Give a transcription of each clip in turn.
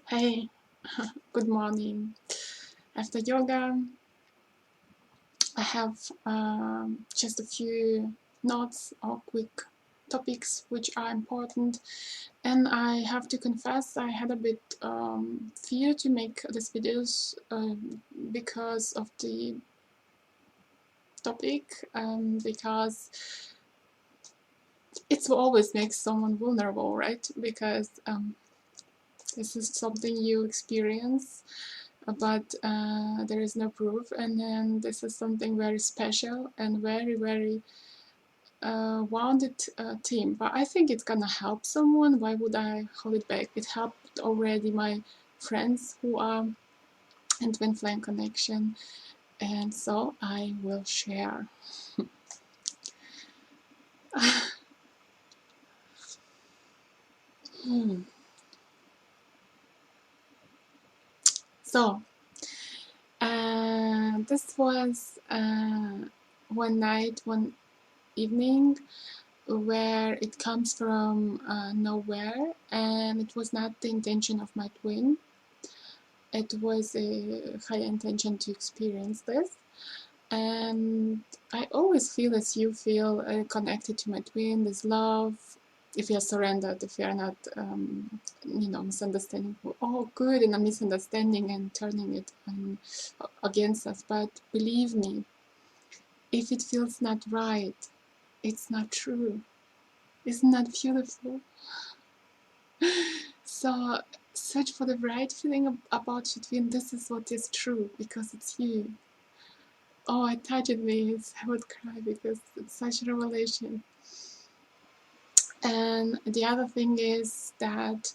Hey, good morning. After yoga, I have just a few notes or quick topics which are important, and I have to confess I had a bit fear to make these videos because of the topic, because it always makes someone vulnerable, right? Because this is something you experience, but there is no proof, and then this is something very special and very wounded team. But I think it's gonna help someone. Why would I hold it back? It helped already my friends who are in twin flame connection, and so I will share. So this was one night, one evening where it comes from nowhere, and it was not the intention of my twin. It was a high intention to experience this, and I always feel as you feel connected to my twin. This love, if you are surrendered, if you are not misunderstanding, oh good, and a misunderstanding and turning it against us. But believe me, if it feels not right, it's not true. Isn't that beautiful? So search for the right feeling about your twin. This is what is true, because it's you. Oh, it touched me. I would cry because it's such a revelation. And the other thing is that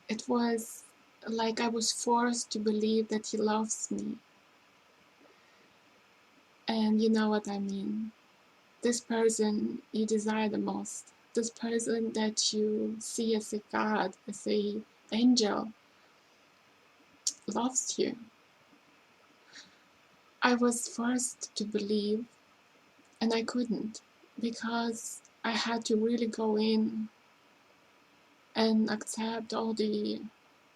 it was like I was forced to believe that he loves me. And you know what I mean. This person you desire the most, this person that you see as a God, as a angel, loves you. I was forced to believe, and I couldn't, because I had to really go in and accept all the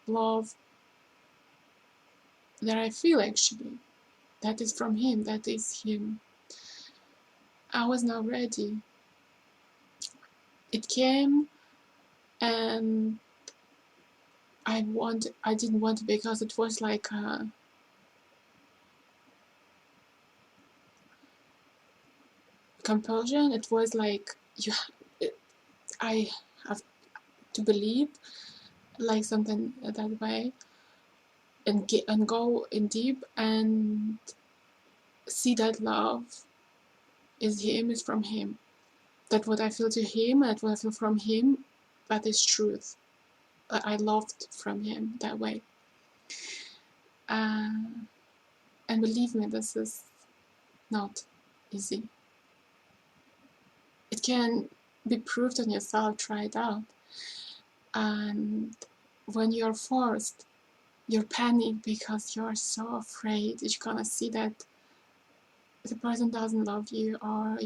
love that I feel actually. That is from him, that is him. I was not ready. It came, and I didn't want it, because it was like a compulsion. It was like I have to believe like something that way, and go in deep and see that love is him, is from him. That what I feel to him, that what I feel from him, that is truth. I loved from him that way. Uh, and believe me, this is not easy. It can be proved on yourself, try it out. And when you're forced, you're panicked because you're so afraid that you're gonna see that the person doesn't love you, or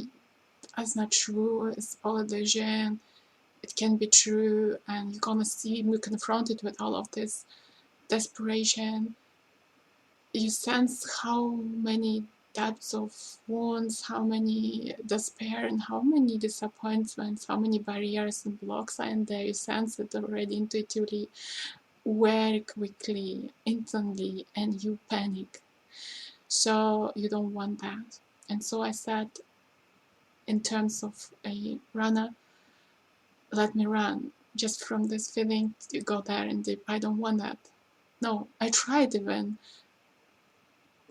it's not true, it's all illusion. It can be true, and you're gonna see, you're confronted with all of this desperation. You sense how many depths of wounds, how many despair, and how many disappointments, how many barriers and blocks are in there. You sense it already intuitively, very quickly, instantly, and you panic. So you don't want that. And so I said, in terms of a runner, let me run. Just from this feeling, you go there and deep. I don't want that. No, I tried even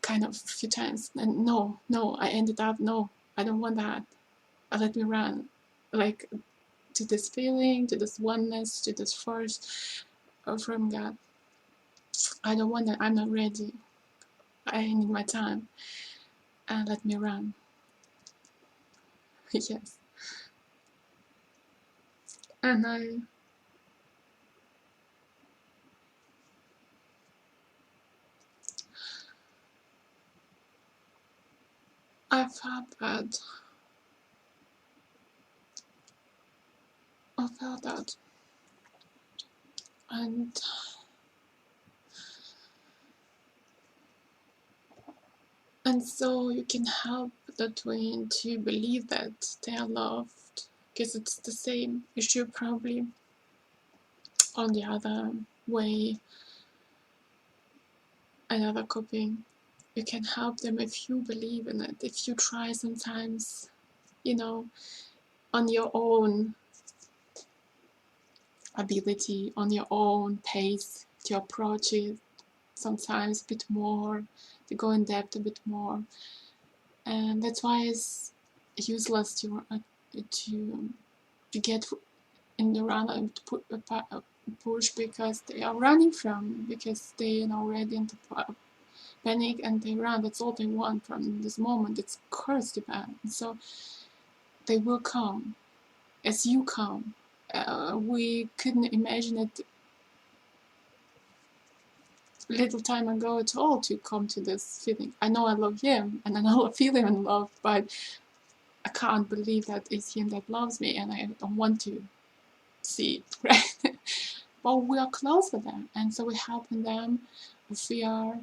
kind of a few times, and no, I ended up, no, I don't want that. Let me run. Like, to this feeling, to this oneness, to this force from God. I don't want that. I'm not ready. I need my time. And let me run. Yes. And I felt that. I felt that. and so you can help the twin to believe that they are loved, because it's the same issue probably on the other way, another coping. You can help them if you believe in it, if you try sometimes, you know, on your own ability, on your own pace, to approach it sometimes a bit more, to go in depth a bit more. And that's why it's useless to get in the run and push, because they are running from, because they are already in the panic and they run. That's all they want from this moment. It's cursed event. So they will come as you come. We couldn't imagine it a little time ago at all to come to this feeling. I know I love him and I know I feel him in love, but I can't believe that it's him that loves me, and I don't want to see it, right? But we are close with them, and so we're helping them. If we are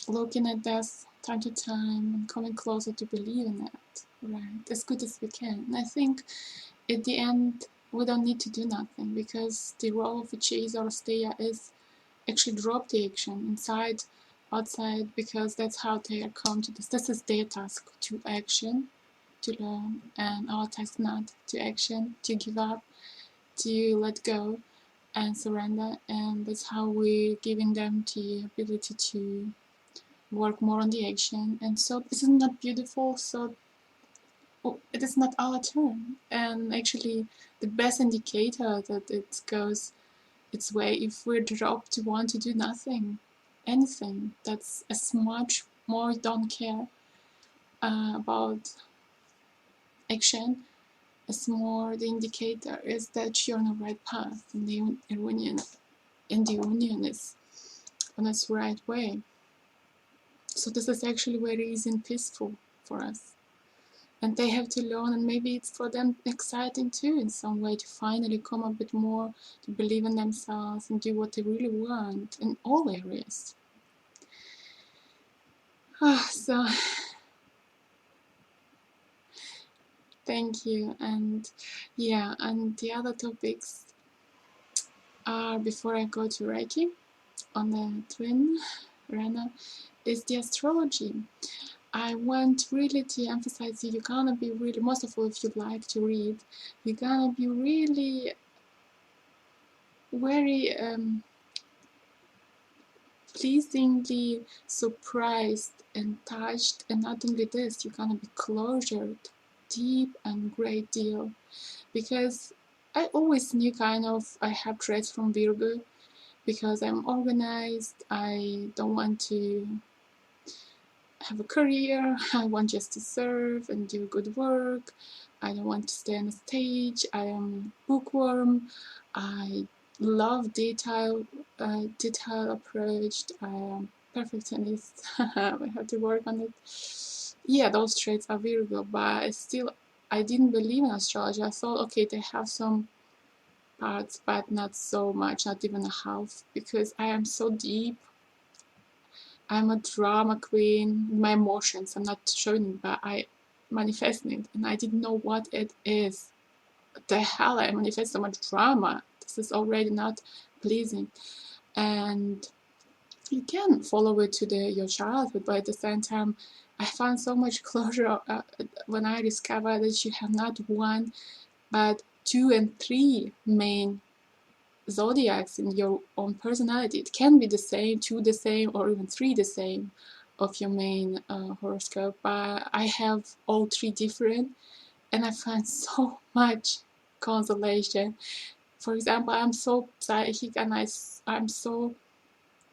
looking at this time to time and coming closer to believing it, right, as good as we can. And I think at the end we don't need to do nothing, because the role of a chaser or stayer is actually drop the action inside, outside, because that's how they are come to this. This is their task, to action, to learn, and our task not to action, to give up, to let go and surrender. And that's how we're giving them the ability to work more on the action. And so this is not beautiful, so it is not our turn. And actually the best indicator that it goes its way if we're dropped to want to do nothing, anything. That's as much more don't care about action, as more the indicator is that you're on the right path, and the union is on its right way. So this is actually very easy and peaceful for us. And they have to learn, and maybe it's for them exciting too in some way, to finally come a bit more, to believe in themselves and do what they really want in all areas. So thank you. And yeah, and the other topics are, before I go to Reiki on the twin Rana, is the astrology. I want really to emphasize that you're gonna be really, most of all if you like to read, you're gonna be really very pleasingly surprised and touched. And not only this, you're gonna be closured deep and great deal, because I always knew kind of I have traits from Virgo, because I'm organized, I don't want to have a career, I want just to serve and do good work, I don't want to stay on the stage, I am bookworm, I love detail approached, I am perfectionist, I have to work on it. Yeah, those traits are Virgo, but I didn't believe in astrology. I thought, okay, they have some parts, but not so much, not even a half, because I am so deep. I'm a drama queen. My emotions, I'm not showing it, but I manifesting it, and I didn't know what it is. What the hell, I manifest so much drama. This is already not pleasing. And you can follow it to your childhood, but at the same time, I found so much closure when I discovered that you have not one, but 2 and 3 main zodiacs in your own personality. It can be the same, 2 the same, or even 3 the same of your main horoscope, but I have all 3 different, and I find so much consolation. For example, I'm so psychic, and I'm so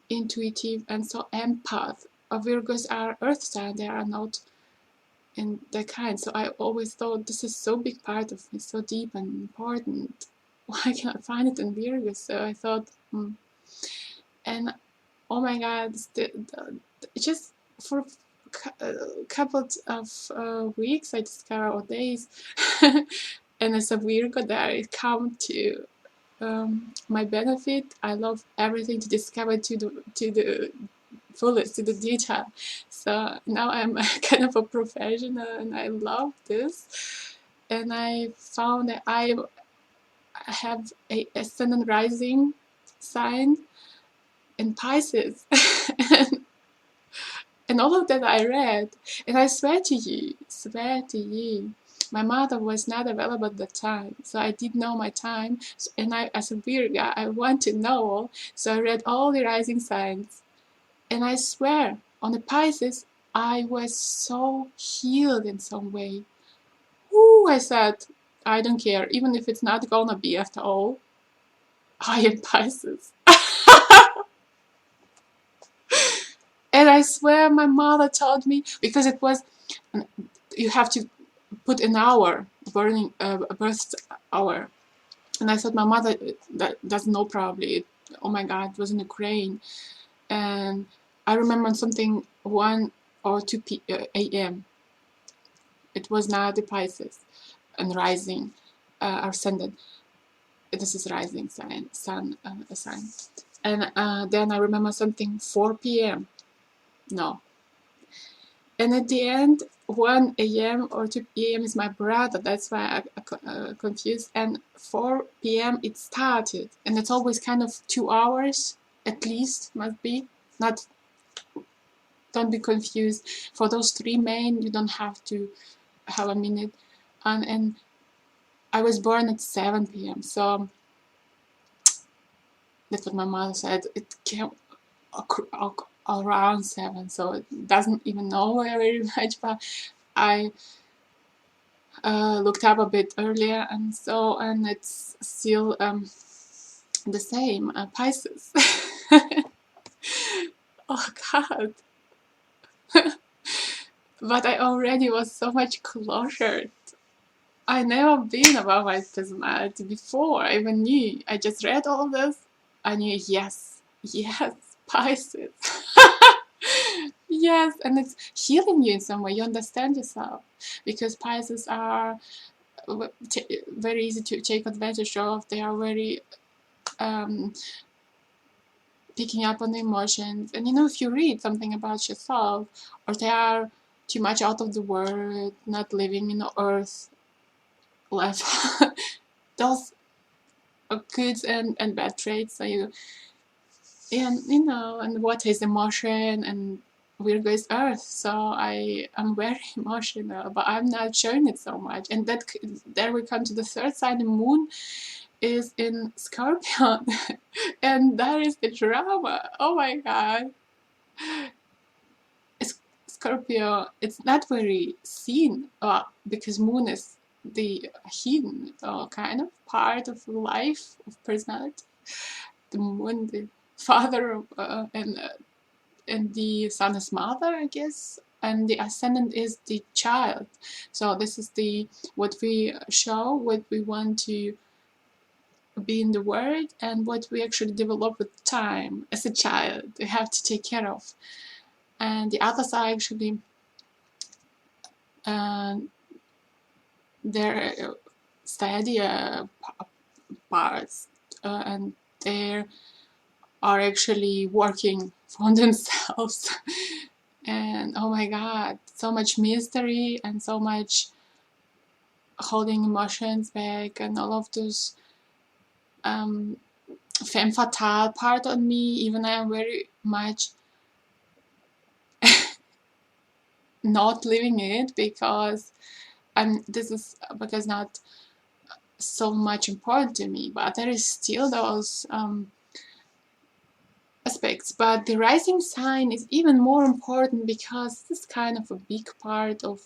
intuitive and so empath. Virgos are earth sign, they are not in that kind. So I always thought this is so big part of me, so deep and important. Why can't I find it in Virgo? So I thought, and oh my God, just for a couple of weeks I discovered, or days, and as a Virgo that it come to my benefit. I love everything to discover to the fullest, to the detail. So now I'm kind of a professional, and I love this. And I found that I have a ascendant rising sign in Pisces. And all of that I read, and I swear to you, my mother was not available at the time, so I did know my time, and I, as a weird guy, I want to know, so I read all the rising signs, and I swear, on the Pisces, I was so healed in some way. Ooh, I said, I don't care, even if it's not gonna be after all, I am Pisces. And I swear my mother told me, because it was, you have to put an hour, burning a birth hour. And I thought my mother that doesn't know probably. Oh my God, it was in Ukraine. And I remember something 1 or 2 a.m. It was not the Pisces and rising, ascendant. This is rising sign, sun sign. And then I remember something 4 p.m. No. And at the end, 1 a.m. or 2 p.m. is my brother. That's why I confused. And 4 p.m. it started. And it's always kind of 2 hours, at least, must be. Not, don't be confused. For those 3 main, you don't have to have a minute. And I was born at 7 p.m. So that's what my mother said. It came around 7. So it doesn't even know very much. But I looked up a bit earlier, and it's still the same, Pisces. Oh God. But I already was so much closer. I never been about my personality before I even knew. I just read all this. I knew, yes, Pisces. Yes, and it's healing you in some way. You understand yourself, because Pisces are very easy to take advantage of. They are very picking up on the emotions. And if you read something about yourself, or they are too much out of the world, not living in the earth level, those are good and bad traits. So and what is emotion, and Virgo is earth, so I am very emotional, but I'm not showing it so much. And there we come to the third sign. The moon is in Scorpion, and that is the drama. Oh my God. Scorpio, it's not very seen, because moon is the hidden kind of part of life, of personality. The moon, the father, and the sun is mother, I guess, and the ascendant is the child. So this is what we show, what we want to be in the world, and what we actually develop with time as a child. We have to take care of. And the others are actually their steady parts, and they are actually working for themselves. And oh my God, so much mystery and so much holding emotions back, and all of those femme fatale part on me. Even I am very much not living it, because this is because not so much important to me, but there is still those aspects. But the rising sign is even more important, because this is kind of a big part of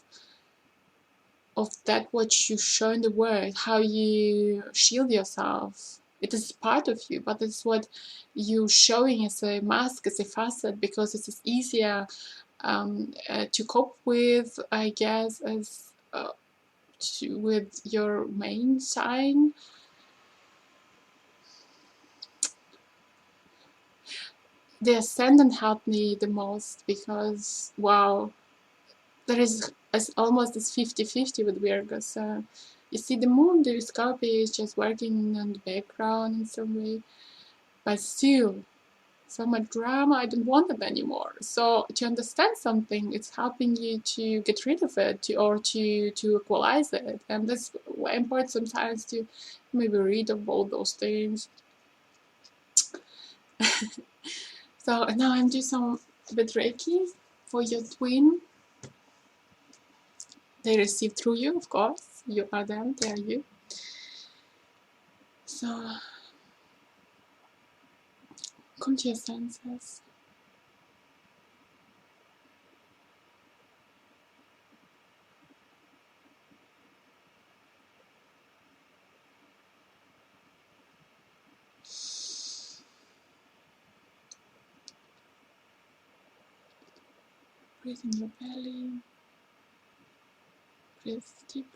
that what you show in the world, how you shield yourself. It is part of you, but it's what you showing as a mask, as a facet, because it is easier to cope with, I guess, as with your main sign. The ascendant helped me the most, because wow, there is almost this 50-50 with Virgo. So You see, the moon, the Scorpio, is just working on the background in some way, but still, so much drama, I don't want it anymore. So to understand something, it's helping you to get rid of it, or to equalize it. And that's why important sometimes to maybe read of all those things. So now I'm doing some bit Reiki for your twin. They receive through you, of course. You are them, they are you. So come to your senses. Breathe in your belly. Breathe deeply.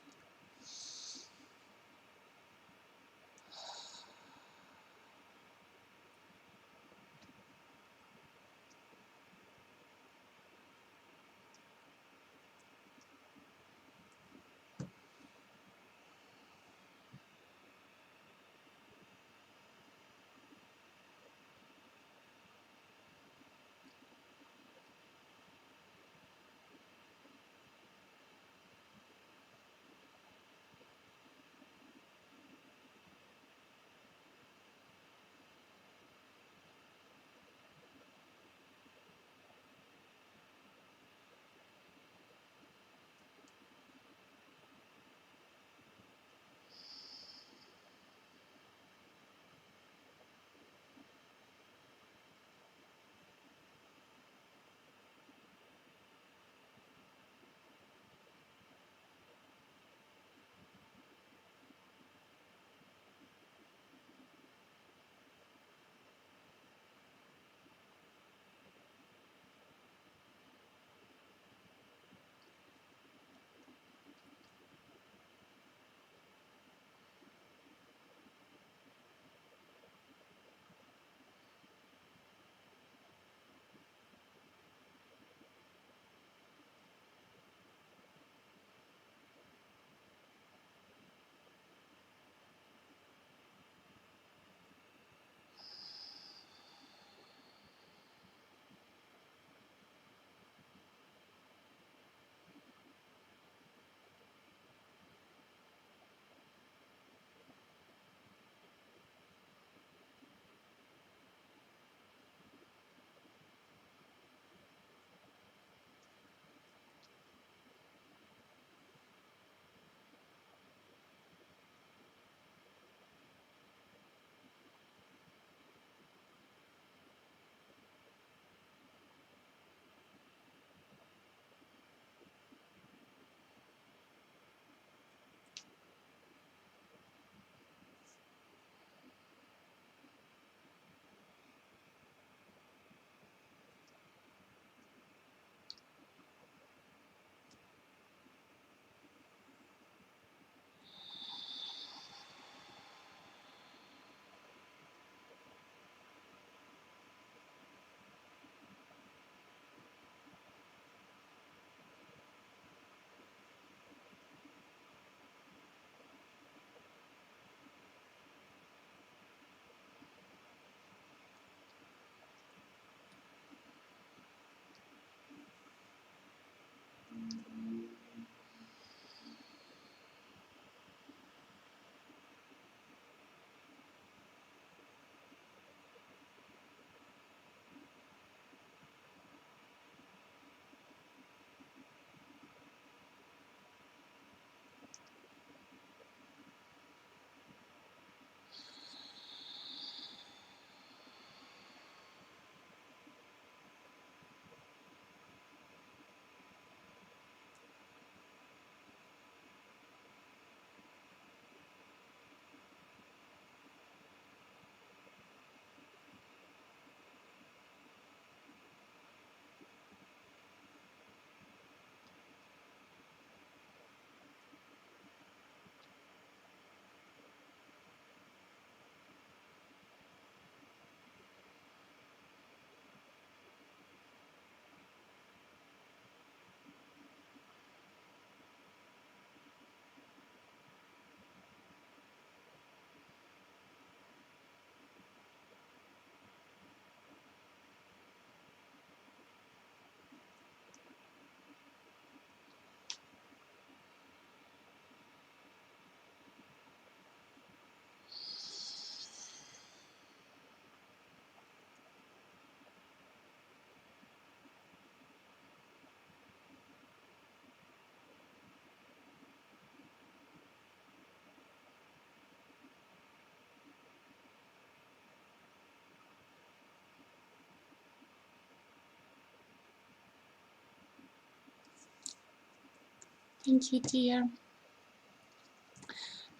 Thank you, dear.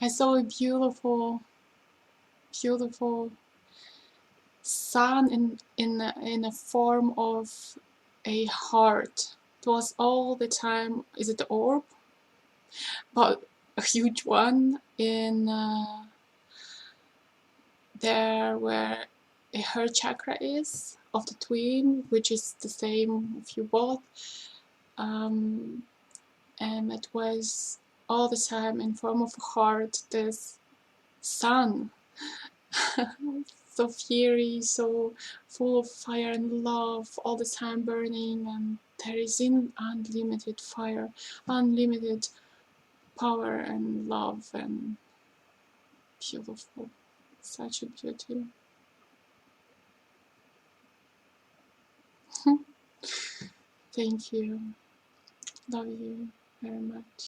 I saw a beautiful, beautiful sun in a form of a heart. It was all the time. Is it the orb? But a huge one in there where a heart chakra is of the twin, which is the same if you both. And it was all the time in form of a heart. This sun, so fiery, so full of fire and love, all the time burning, and there is unlimited fire, unlimited power and love, and beautiful, such a beauty. Thank you, love you very much.